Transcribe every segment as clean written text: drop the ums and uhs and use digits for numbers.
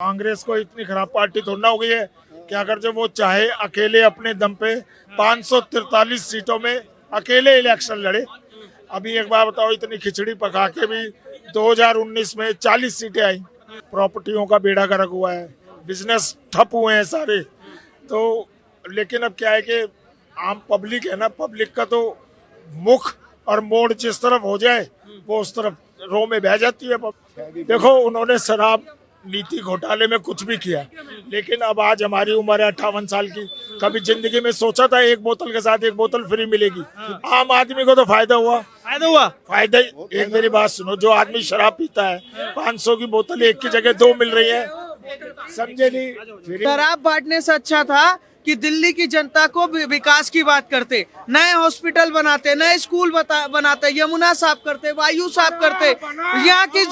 कांग्रेस को इतनी खराब पार्टी थोड़ी ना हो गई है कि अगर जो वो चाहे अकेले अपने दम पे 543 सीटों में अकेले इलेक्शन लड़े। अभी एक बार बताओ, इतनी खिचड़ी पका के भी 2019 में 40 सीटें आई। प्रॉपर्टियों का बेड़ा गर्क हुआ है, बिजनेस ठप हुए हैं सारे। तो लेकिन अब क्या है कि आम पब्लिक है ना, पब्लिक का तो मुख और मोड़ जिस तरफ हो जाए वो उस तरफ रो में बह जाती है। देखो, उन्होंने शराब नीति घोटाले में कुछ भी किया, लेकिन अब आज हमारी उम्र है 58 साल की। कभी जिंदगी में सोचा था एक बोतल के साथ एक बोतल फ्री मिलेगी? आम आदमी को तो फायदा हुआ। फायदा एक मेरी बात सुनो, जो आदमी शराब पीता है 500 की बोतल एक की जगह 2 मिल रही है, समझे नहीं? शराब बांटने से अच्छा था कि दिल्ली की जनता को विकास की बात करते, नए हॉस्पिटल बनाते, नए स्कूल बनाते, यमुना साफ करते, वायु साफ करते। यहाँ की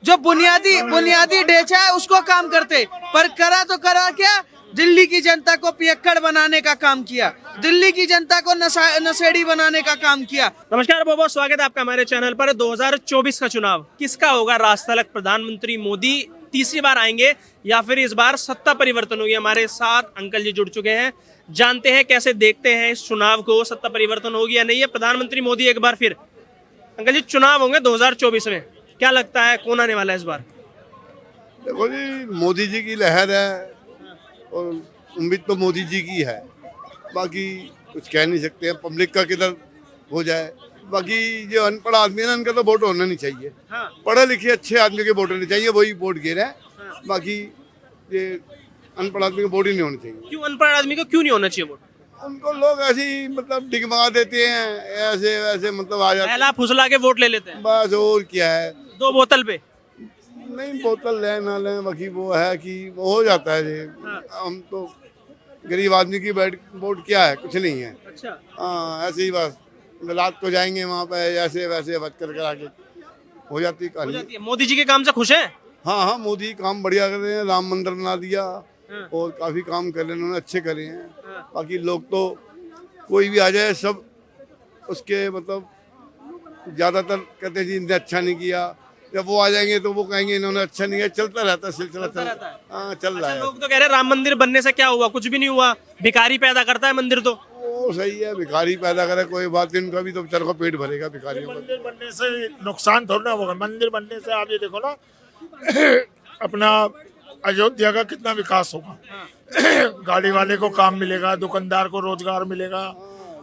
जो बुनियादी ढांचा है उसको काम करते, पर करा तो करा क्या? दिल्ली की जनता को पियक्कड़ बनाने का काम किया, दिल्ली की जनता को नशेड़ी बनाने का काम किया। नमस्कार, बहुत बहुत स्वागत है आपका हमारे चैनल पर। 2024 का चुनाव किसका होगा राजतलक? प्रधानमंत्री मोदी तीसरी बार आएंगे या फिर इस बार सत्ता परिवर्तन होगी? हमारे साथ अंकल जी जुड़ चुके हैं, जानते हैं कैसे देखते हैं इस चुनाव को, सत्ता परिवर्तन होगी या नहीं है, प्रधानमंत्री मोदी एक बार फिर। अंकल जी, चुनाव होंगे 2024 में, क्या लगता है कौन आने वाला है इस बार? देखो जी, मोदी जी की लहर है और उम्मीद तो मोदी जी की है। बाकी कुछ कह नहीं सकते हैं, पब्लिक का किधर हो जाए। बाकी जो अनपढ़ आदमी है ना, इनका तो वोट होना नहीं चाहिए। हाँ। पढ़े लिखे अच्छे आदमी के वोट होने चाहिए, वही वोट गिरे हैं। हाँ। बाकी ये अनपढ़ आदमी का वोट ही नहीं होना चाहिए। क्यों अनपढ़ आदमी को क्यों नहीं होना चाहिए वोट? उनको लोग ऐसे ही मतलब डिगमगा देते हैं, ऐसे वैसे मतलब आ जाते पहला फुसला के वोट ले लेते हैं, हैं। बस और क्या है, 2 बोतल पे। नहीं बोतल लें ना लें, बाकी वो है कि वो हो जाता है जी। हम तो गरीब आदमी की वोट क्या है, कुछ नहीं है। अच्छा। हाँ, ऐसे ही बस रात को जाएंगे वहाँ पे, ऐसे वैसे बच कर आके हो जाती हो कहानी। जाती है। मोदी जी के काम से खुश हैं? हाँ हाँ, मोदी काम बढ़िया कर रहे हैं, राम मंदिर बना दिया और काफी काम कर रहे हैं उन्होंने, अच्छे करे हैं। बाकी लोग तो कोई भी आ जाए सब उसके मतलब ज्यादातर कहते हैं जी इनने अच्छा नहीं किया। जब वो आ जाएंगे तो वो कहेंगे इन्होंने अच्छा नहीं किया। चलता रहता है सिलसिला, रहता है। हाँ चल रहा है। लोग तो कह रहे हैं राम मंदिर बनने से क्या हुआ? कुछ भी नहीं हुआ, भिखारी पैदा करता है मंदिर। तो वो सही है, भिखारी पैदा करे कोई बात नहीं, उनका भी तो बेचारों का पेट भरेगा भिखारियों का। मंदिर बनने से नुकसान थोड़ा ना होगा। मंदिर बनने से आप ये देखो ना, अपना अयोध्या का कितना विकास होगा। गाड़ी वाले को काम मिलेगा, दुकानदार को रोजगार मिलेगा,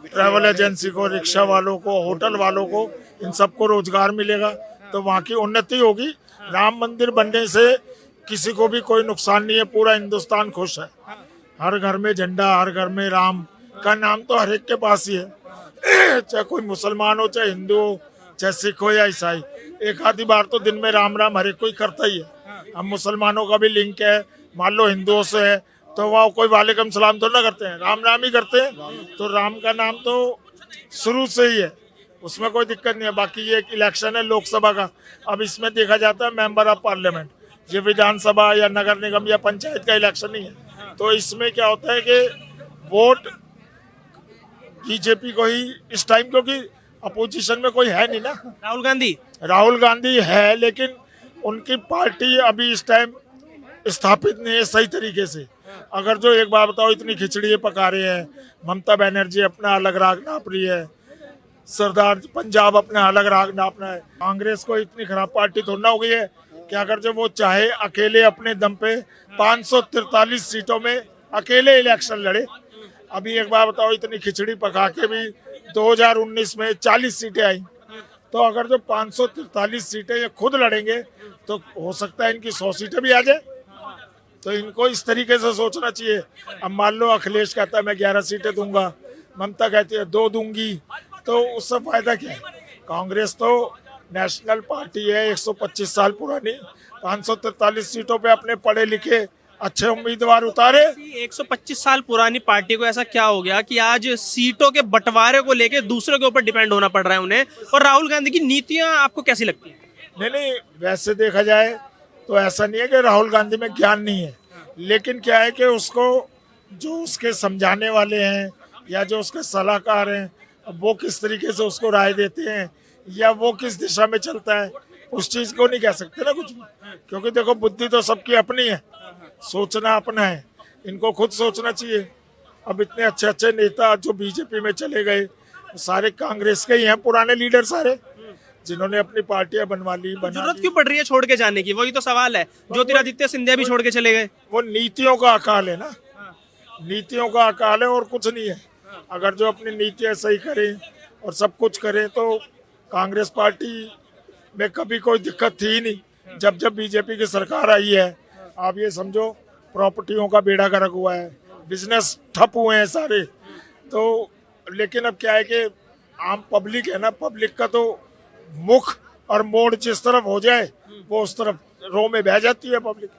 ट्रैवल एजेंसी को, रिक्शा वालों को, होटल वालों को, इन सबको रोजगार मिलेगा, तो वहाँ की उन्नति होगी। राम मंदिर बनने से किसी को भी कोई नुकसान नहीं है, पूरा हिंदुस्तान खुश है। हर घर में झंडा, हर घर में राम का नाम तो हर एक के पास ही है। चाहे कोई मुसलमान हो, चाहे हिंदू हो, चाहे सिख हो या ईसाई, एक आधी बार तो दिन में राम राम हर एक कोई करता ही है। हम मुसलमानों का भी लिंक है, मान लो हिंदुओं से है तो वह कोई वालेकुम सलाम तो ना करते हैं, राम राम ही करते हैं। तो राम का नाम तो शुरू से ही है, उसमें कोई दिक्कत नहीं है। बाकी ये एक इलेक्शन है लोकसभा का, अब इसमें देखा जाता है मेंबर ऑफ पार्लियामेंट, ये विधानसभा या नगर निगम या पंचायत का इलेक्शन नहीं है। तो इसमें क्या होता है कि वोट बीजेपी को ही इस टाइम, क्योंकि अपोजिशन में कोई है नहीं ना। राहुल गांधी है, लेकिन उनकी पार्टी अभी इस टाइम स्थापित नहीं है सही तरीके से। अगर जो एक बार बताओ, इतनी खिचड़ी पका रहे हैं, ममता बनर्जी अपना अलग राग नाप रही है, सरदार पंजाब अपना अलग राग नापना है। कांग्रेस को इतनी खराब पार्टी थोड़ी ना हो गई है कि अगर जो वो चाहे अकेले अपने दम पे 543 सीटों में अकेले इलेक्शन लड़े। अभी एक बार बताओ, इतनी खिचड़ी पका के भी 2019 में 40 सीटें आई। तो अगर जो 543 सीटें ये खुद लड़ेंगे तो हो सकता है इनकी 100 सीटें भी आ जाए। तो इनको इस तरीके से सोचना चाहिए। अब मान लो अखिलेश कहता है मैं 11 सीटें दूंगा, ममता कहती है 2 दूंगी, तो उससे फायदा क्या है? कांग्रेस तो नेशनल पार्टी है, 125 साल पुरानी, 543 सीटों पे अपने पढ़े लिखे अच्छे उम्मीदवार उतारे। 125 साल पुरानी पार्टी को ऐसा क्या हो गया कि आज सीटों के बंटवारे को लेके दूसरों के ऊपर डिपेंड होना पड़ रहा है उन्हें? और राहुल गांधी की नीतियां आपको कैसी लगती है? नहीं, वैसे देखा जाए तो ऐसा नहीं है कि राहुल गांधी में ज्ञान नहीं है, लेकिन क्या है कि उसको जो उसके समझाने वाले हैं या जो उसके सलाहकार हैं, अब वो किस तरीके से उसको राय देते हैं या वो किस दिशा में चलता है, उस चीज को नहीं कह सकते ना कुछ भी, क्योंकि देखो बुद्धि तो सबकी अपनी है, सोचना अपना है, इनको खुद सोचना चाहिए। अब इतने अच्छे अच्छे नेता जो बीजेपी में चले गए सारे कांग्रेस के ही हैं, पुराने लीडर सारे, जिन्होंने अपनी पार्टियां बनवा ली, बना जरूरत ली। क्यों पड़ रही है छोड़ के जाने की, वही तो सवाल है। ज्योतिरादित्य सिंधिया भी छोड़ के चले गए। वो नीतियों का अकाल है ना, नीतियों का अकाल है और कुछ नहीं है। अगर जो अपनी नीतियां सही करें और सब कुछ करें तो कांग्रेस पार्टी में कभी कोई दिक्कत थी ही नहीं। जब जब बीजेपी की सरकार आई है, आप ये समझो प्रॉपर्टियों का बेड़ा गर्क हुआ है, बिजनेस ठप हुए हैं सारे। तो लेकिन अब क्या है कि आम पब्लिक है ना, पब्लिक का तो मुख और मोड़ जिस तरफ हो जाए वो उस तरफ रो में बह जाती है पब्लिक।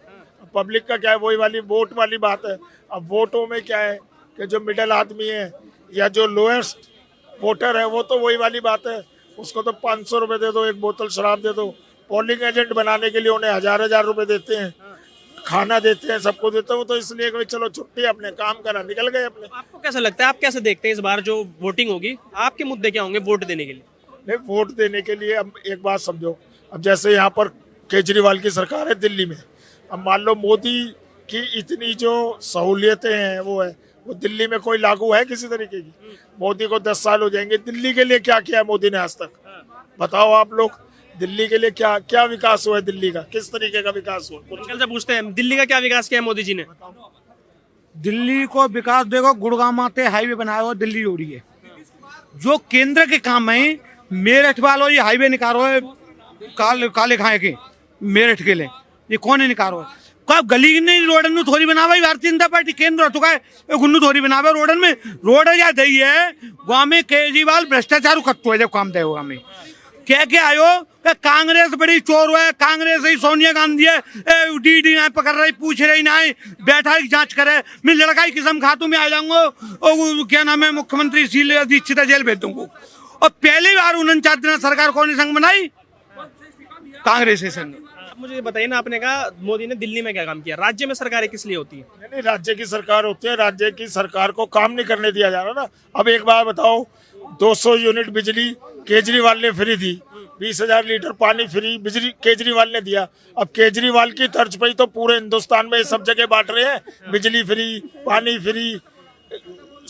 पब्लिक का क्या है, वही वाली वोट वाली बात है। अब वोटों में क्या है कि जो मिडिल आदमी है या जो लोएस्ट वोटर है वो तो वही वाली बात है, उसको तो 500 रुपए दे दो, एक बोतल शराब दे दो। पोलिंग एजेंट बनाने के लिए उन्हें 1000 रुपए देते हैं, खाना देते हैं, सबको देते हैं। तो इसलिए कि चलो छुट्टी, अपने काम करा निकल गए अपने। आपको कैसा लगता है, आप कैसे देखते हैं इस बार जो वोटिंग होगी, आपके मुद्दे क्या होंगे वोट देने के लिए? नहीं, वोट देने के लिए अब एक बात समझो, अब जैसे यहाँ पर केजरीवाल की सरकार है दिल्ली में, अब मान लो मोदी की इतनी जो सहूलियतें हैं वो दिल्ली में कोई लागू है किसी तरीके की? मोदी को 10 साल हो जाएंगे, दिल्ली के लिए क्या किया है मोदी ने आज तक? बताओ आप लोग, दिल्ली के लिए क्या क्या विकास हुआ है? दिल्ली का किस तरीके का विकास हुआ? अंकल से पूछते हैं, दिल्ली का क्या विकास किया है मोदी जी ने? दिल्ली को विकास देखो, गुड़गांव माते हाईवे बनाया हुआ दिल्ली जोड़ी है। जो केंद्र के काम है, मेरठ वालों ये हाईवे निकालो है काले खाए के मेरठ के लिए, ये कौन है निकालो है? कब गली नहीं रोडन में थोड़ी बनावा भारतीय जनता पार्टी केंद्र तो का गुन्नू थोड़ी बनावे रोडन में, रोड या दही है गाँव में। केजरीवाल भ्रष्टाचार कत्तो है जब काम दे होगा में क्या आयो कांग्रेस बड़ी चोर है, कांग्रेस ही सोनिया गांधी है, डी ना पकड़ रही, पूछ रही ना, बैठा जांच करे, मैं लड़का की किस्म खातू में आ जाऊंगा और क्या नाम है मुख्यमंत्री शीला दीक्षित जेल भेज दूंगा। और पहली बार 49 दिन सरकार कौन संघ बनाई? कांग्रेस है संघ। मुझे ये बताइए ना, आपने कहा मोदी ने दिल्ली में क्या काम किया, राज्य में सरकारें किस लिए होती है? नहीं, राज्य की सरकार होती है, राज्य की सरकार को काम नहीं करने दिया जा रहा ना। अब एक बार बताओ, 200 यूनिट बिजली केजरीवाल ने फ्री दी, 20,000 लीटर पानी फ्री बिजली केजरीवाल ने दिया। अब केजरीवाल की तर्ज पर ही तो पूरे हिंदुस्तान में सब जगह बांट रहे हैं, बिजली फ्री, पानी फ्री,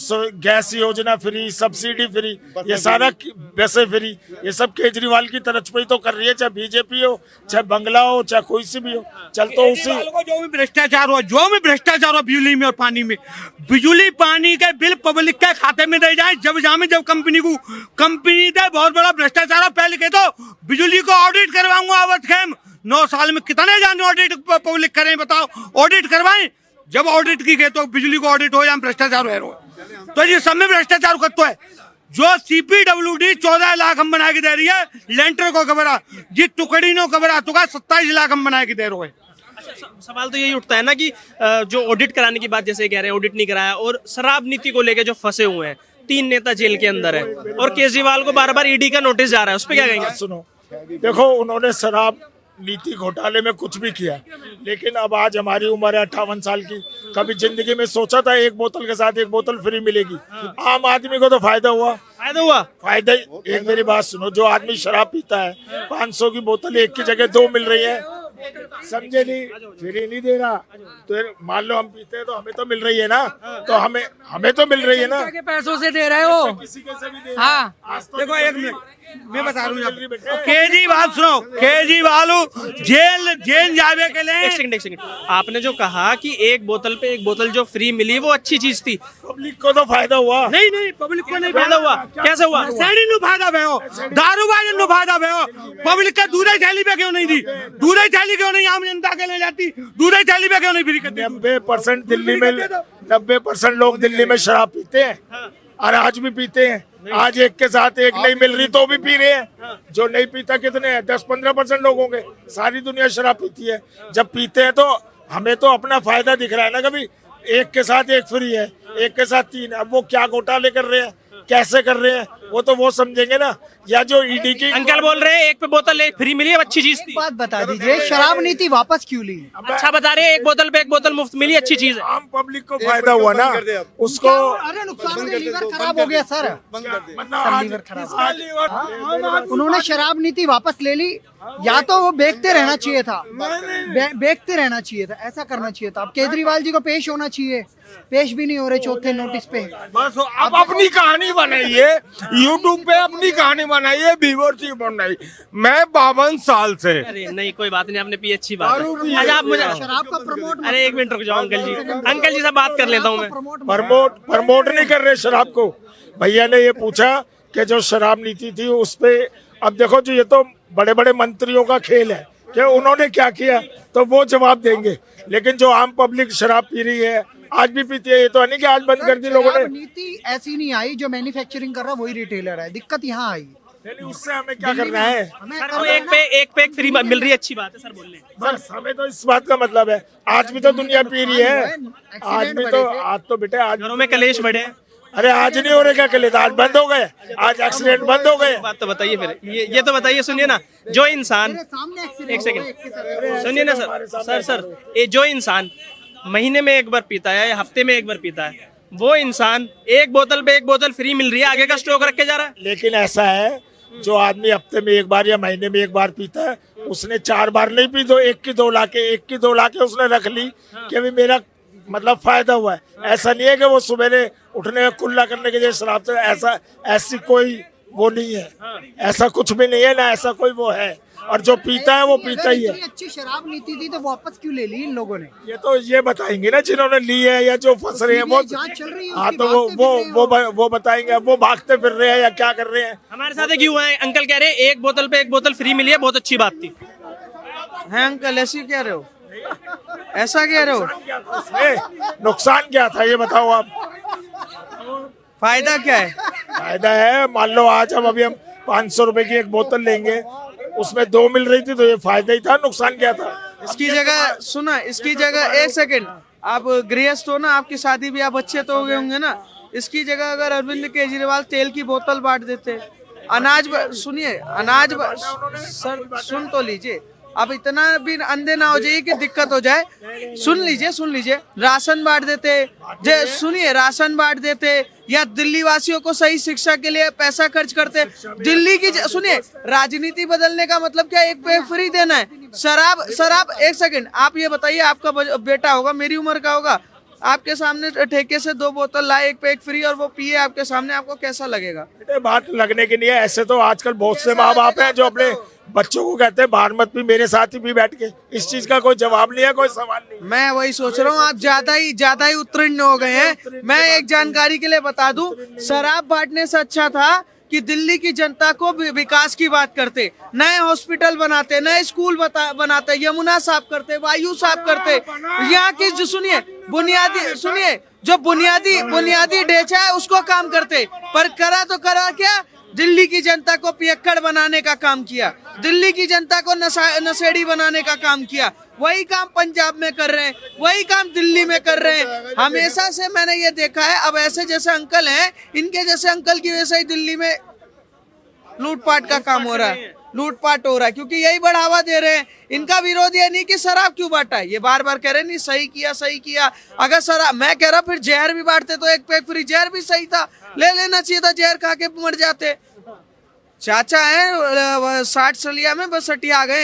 गैस योजना फ्री, सब्सिडी फ्री, ये सारा वैसे फ्री, ये सब केजरीवाल की तरफ पे ही तो कर रही है, चाहे बीजेपी हो, चाहे बंगला हो, चाहे कोई सी भी हो, चल तो उसी। जो भी भ्रष्टाचार हो बिजली में और पानी में, बिजली पानी के बिल पब्लिक के खाते में दे जाए जब कंपनी दे बहुत बड़ा भ्रष्टाचार। पहले के तो बिजली को ऑडिट करवाऊंगा आवत खेम, 9 साल में कितने जाने ऑडिट पब्लिक करें बताओ, ऑडिट करवाएं। जब ऑडिट की गए तो बिजली को ऑडिट हो या भ्रष्टाचार हो, तो ये सब में भ्रष्टाचार करते है। जो CPWD 14 लाख हम बना के दे रही है, लेंटर को कबरा जी टुकड़ी नो कबरा तो 27 लाख हम बना के दे रहे हैं। सवाल तो यही उठता है ना कि जो ऑडिट कराने की बात जैसे कह रहे हैं, ऑडिट नहीं कराया, और शराब नीति को लेकर जो फंसे हुए हैं, 3 नेता जेल के अंदर है और केजरीवाल को बार बार ईडी का नोटिस जा रहा है, उस पर क्या कहेंगे? सुनो, देखो उन्होंने शराब नीति घोटाले में कुछ भी किया, लेकिन अब आज हमारी उम्र है 58 साल की, कभी जिंदगी में सोचा था एक बोतल के साथ एक बोतल फ्री मिलेगी? आम आदमी को तो फायदा हुआ। फायदा एक मेरी बात सुनो, जो आदमी शराब पीता है 500 की बोतल एक की जगह 2 मिल रही है, समझे नहीं? फ्री नहीं दे रहा, तो मान लो हम पीते हैं तो हमें तो मिल रही है ना, तो हमें तो मिल रही है ना, के पैसों से दे रहे हो। किसी के से भी दे। हाँ, देखो एक मिनट मैं बता रहा हूँ, केजरीवाल सुनो, केजरीवाल जेल जावे के लिए। एक सेकंड, आपने जो कहा कि एक बोतल जो फ्री मिली वो अच्छी चीज थी, पब्लिक को तो फायदा हुआ। नहीं पब्लिक को नहीं फायदा हुआ, कैसे हुआ? सैनी नु फायदा भयो, दारूबाज नु फायदा भयो, पब्लिक का दूध थैली पे क्यों नहीं दी? दूध थैली क्यों नहीं आम जनता के ले जाती? दूध थैली पे क्यों नहीं फ्री करती? 90% दिल्ली में 90% लोग दिल्ली में शराब पीते हैं और आज भी पीते हैं। आज एक के साथ एक नहीं मिल रही तो भी पी रहे हैं। जो नहीं पीता कितने हैं? 10-15% लोग होंगे। सारी दुनिया शराब पीती है। जब पीते हैं तो हमें तो अपना फायदा दिख रहा है ना, कभी एक के साथ एक फ्री है, एक के साथ 3। अब वो क्या घोटाले कर रहे हैं, कैसे कर रहे हैं, वो तो वो समझेंगे ना, या जो ईडी की अंकल बोल रहे हैं एक पे बोतल फ्री मिली, अब अच्छी चीज थी। बात बता दीजिए, शराब नीति वापस क्यों ली? अच्छा बता रहे हैं, एक बोतल पे एक बोतल मुफ्त मिली, अच्छी चीज है। आम पब्लिक को फायदा हुआ ना उसको। अरे नुकसान से लीवर खराब हो गया सर, बंद कर दे। मतलब लीवर खराब। उन्होंने शराब नीति वापस ले ली, या तो वो बेचते रहना चाहिए था, बेचते रहना चाहिए था, ऐसा करना चाहिए था। अब केजरीवाल जी को पेश होना चाहिए, पेश भी नहीं हो रहे चौथे नोटिस पे। बस अब अपनी कहानी बनाइए, यूट्यूब पे अपनी कहानी बनाइए, व्यूअरशिप बनाइए। मैं 52 साल से। अरे नहीं कोई बात नहीं, आपने पी अच्छी बात है। आज आप मुझे शराब का प्रमोट, अरे एक मिनट रुक जाओ अंकल जी, अंकल जी से बात कर लेता हूँ मैं। प्रमोट नहीं कर रहे शराब को। भैया ने ये पूछा कि जो शराब नीति थी उस पे, अब देखो जो ये तो बड़े बड़े मंत्रियों का खेल है कि उन्होंने क्या किया तो वो जवाब देंगे, लेकिन जो आम पब्लिक शराब पी रही है, आज भी पीती है, ये तो नहीं कि आज बंद कर दी लोगों ने। शराब नीति ऐसी नहीं आई, जो मैन्युफैक्चरिंग कर रहा वही रिटेलर है, दिक्कत यहाँ आई। नहीं, उससे हमें क्या करना है? सर वो एक पे एक फ्री मिल रही है, अच्छी बात है सर, बोल रहे हैं। बस हमें तो इस बात का मतलब है, आज भी तो दुनिया पी रही है, आज भी तो, आज तो बेटे आज घरों में कलेश बढ़े हैं। अरे आज नहीं हो रहे क्या कल, आज बंद हो गए, आज एक्सीडेंट बंद हो गए। बात तो बताइए फिर, ये तो बताइए, सुनिए ना, जो इंसान, एक सेकंड सुनिए ना सर, ये जो इंसान महीने में एक बार पीता है या हफ्ते में एक बार पीता है, वो इंसान एक बोतल पे एक बोतल फ्री मिल रही है, आगे का स्टॉक रख के जा रहा है। लेकिन ऐसा है, जो आदमी हफ्ते में एक बार या महीने में एक बार पीता है, उसने 4 बार नहीं पी, तो एक की दो लाके उसने रख ली कि अभी मेरा मतलब फायदा हुआ है। ऐसा नहीं है कि वो सुबह उठने कुल्ला करने के लिए शराब से, ऐसी कोई वो नहीं है, ऐसा कुछ भी नहीं है ना, ऐसा कोई वो है। और जो पीता है वो पीता ही है। इतनी अच्छी शराब नीति थी तो वापस क्यों ले ली इन लोगों ने? ये तो ये बताएंगे ना जिन्होंने ली है या जो फंस रहे हैं वो। जांच चल रही है, हाँ उसकी तो वो बताएंगे, अब वो भागते फिर रहे हैं या क्या कर रहे हैं। हमारे साथ एक युवा है, अंकल कह रहे हैं एक बोतल पे एक बोतल फ्री मिली है, बहुत अच्छी बात थी। है अंकल, ऐसी कह रहे हो, ऐसा कह रहे हो? नुकसान क्या था ये बताओ आप। फायदा क्या है? फायदा है, मान लो आज अभी हम 500 रुपए की एक बोतल लेंगे, उसमें 2 मिल रही थी, तो ये फायदा ही था, नुकसान क्या था? इसकी जगह सुना, इसकी जगह एक सेकंड, आप गृहस्थ हो ना, आपकी शादी भी आप अच्छे तो हो गए होंगे ना, इसकी जगह अगर अरविंद केजरीवाल तेल की बोतल बांट देते, सुनिए सर सुन तो लीजिए, अब इतना भी अंधे ना हो जाइए कि दिक्कत हो जाए। सुन लीजिए, राशन बांट देते, सुनिए राशन बांट देते, या दिल्ली वासियों को सही शिक्षा के लिए पैसा खर्च करते। दिल्ली की सुनिए, राजनीति बदलने का मतलब क्या, एक पे फ्री देना है? शराब एक सेकंड, आप ये बताइए, आपका बेटा होगा, मेरी उम्र का होगा, आपके सामने ठेके से 2 बोतल लाए, एक पे एक फ्री, और वो पिए आपके सामने, आपको कैसा लगेगा? बात लगने की नहीं है, ऐसे तो आजकल बहुत से माँ बाप हैं जो अपने बच्चों को कहते हैं बाहर मत भी, मेरे साथ ही भी बैठ के। इस चीज का कोई जवाब नहीं है, कोई सवाल नहीं। मैं वही सोच रहा हूँ, आप ज्यादा ही उत्तीर्ण हो गए हैं। मैं एक जानकारी के लिए बता दूं, शराब बांटने से अच्छा था कि दिल्ली की जनता को विकास की बात करते, नए हॉस्पिटल बनाते, नए स्कूल बनाते, यमुना साफ करते, वायु साफ करते, यहाँ की जो बुनियादी ढांचा है उसको काम करते। पर करा तो करा क्या, दिल्ली की जनता को पियक्कड़ बनाने का काम किया, दिल्ली की जनता को नशेड़ी बनाने का काम किया। वही काम पंजाब में कर रहे हैं, वही काम दिल्ली में कर रहे हैं। हमेशा से मैंने ये देखा है, अब ऐसे जैसे अंकल हैं, इनके जैसे अंकल की वजह से ही दिल्ली में लूटपाट का काम हो रहा है, लूटपाट हो रहा है, क्योंकि यही बढ़ावा दे रहे हैं। इनका विरोध ये नहीं कि शराब क्यों बांटा है, ये बार बार कह रहे नहीं सही किया। अगर शराब, मैं कह रहा फिर जहर भी बांटते तो एक पे एक फ्री, जहर भी सही था, ले लेना चाहिए था, जहर खा के मर जाते। चाचा है 60 सलिया में, बस हटिया गए।